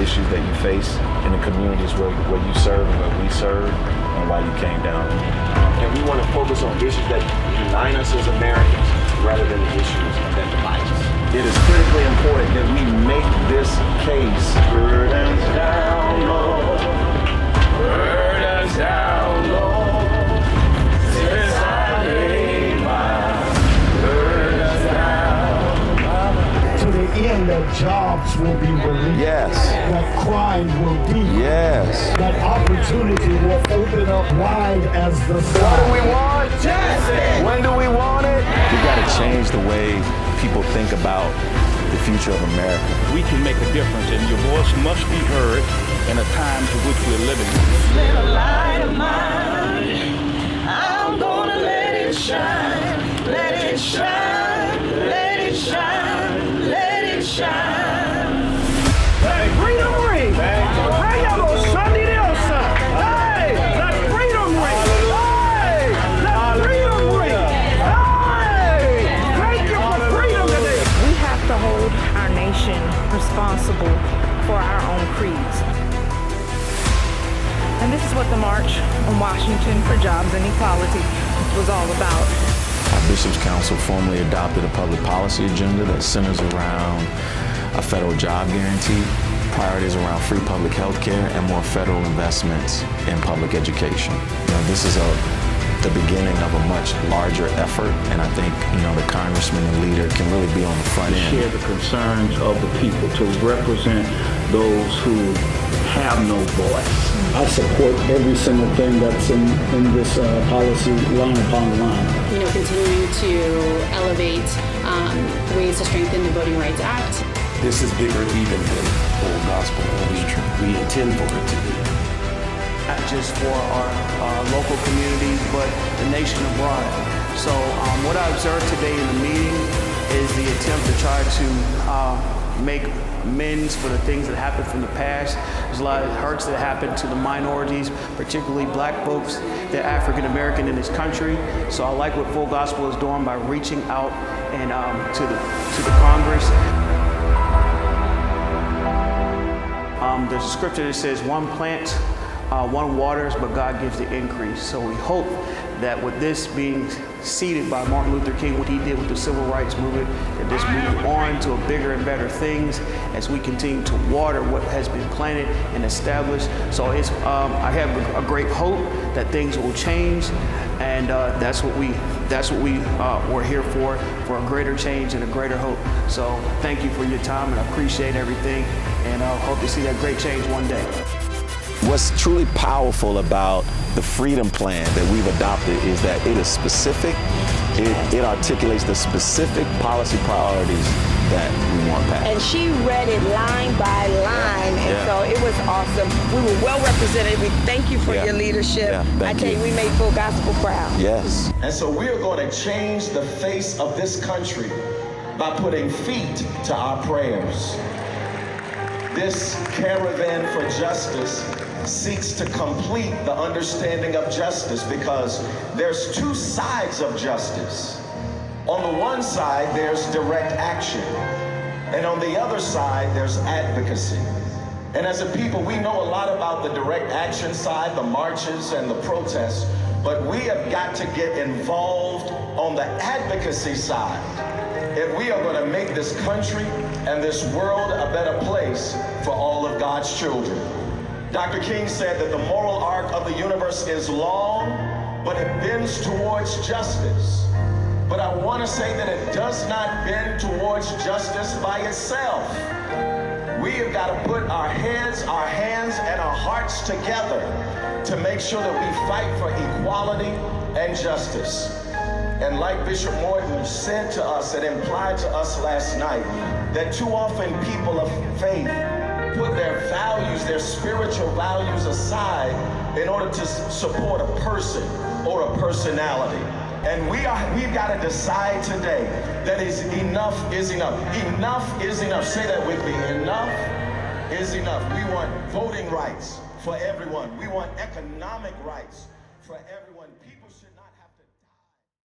issues that you face in the communities where you serve and where we serve, and why you came down. And we want to focus on issues that unite us as Americans rather than the issues that divide us. It is critically important that we make this case. Burdens down low. Burdens down low. Since I laid my burdens down. To the end that jobs will be released. Yes. That crime will decrease. Yes. That opportunity will open up wide as the sky. What do we want? Justice. When do we want it? We got to change the way people think about the future of America. We can make a difference, and your voice must be heard in the times in which we're living. Little light of mine, I'm gonna let it shine, let it shine, let it shine, let it shine. Hey, freedom ring! Hey, y'all, Sunday Nelson! Hey, let freedom ring! Hey, let freedom ring! Hey, thank you for freedom today! We have to hold our nation responsible for our own creeds. And this is what the March on Washington for Jobs and Equality was all about. Our Bishops' Council formally adopted a public policy agenda that centers around a federal job guarantee, priorities around free public health care, and more federal investments in public education. This is the beginning of a much larger effort, and I think the congressman and leader can really be on the front end. Share the concerns of the people, to represent those who have no voice. I support every single thing that's in this policy, line upon line. Continuing to elevate ways to strengthen the Voting Rights Act. This is bigger even than full gospel. We intend for it to be. Not just for our local communities, but the nation abroad. So what I observed today in the meeting is the attempt to try to make amends for the things that happened from the past. There's a lot of hurts that happened to the minorities, particularly black folks, that African American in this country. So I like what Full Gospel is doing by reaching out and to the Congress. There's a scripture that says, one plants, one waters, but God gives the increase. So we hope that with this being seeded by Martin Luther King, what he did with the civil rights movement, that this move on to a bigger and better things as we continue to water what has been planted and established. So it's, I have a great hope that things will change, and that's what we're here for a greater change and a greater hope. So thank you for your time, and I appreciate everything, and I hope to see that great change one day. What's truly powerful about the Freedom Plan that we've adopted is that it is specific. It articulates the specific policy priorities that we want passed. And she read it line by line, and so it was awesome. We were well represented. We thank you for your leadership. I tell you, we made Full Gospel proud. Yes. And so we are going to change the face of this country by putting feet to our prayers. This Caravan for Justice seeks to complete the understanding of justice, because there's two sides of justice. On the one side, there's direct action, and on the other side, there's advocacy. And as a people, we know a lot about the direct action side, the marches and the protests, but we have got to get involved on the advocacy side if we are going to make this country and this world a better place for all of God's children. Dr. King said that the moral arc of the universe is long, but it bends towards justice. But I want to say that it does not bend towards justice by itself. We have got to put our heads, our hands, and our hearts together to make sure that we fight for equality and justice. And like Bishop Morton said to us and implied to us last night, that too often people of faith put their values, their spiritual values aside in order to support a person or a personality. And we've got to decide today that enough is enough. Enough is enough. Say that with me. Enough is enough. We want voting rights for everyone. We want economic rights for everyone. People should not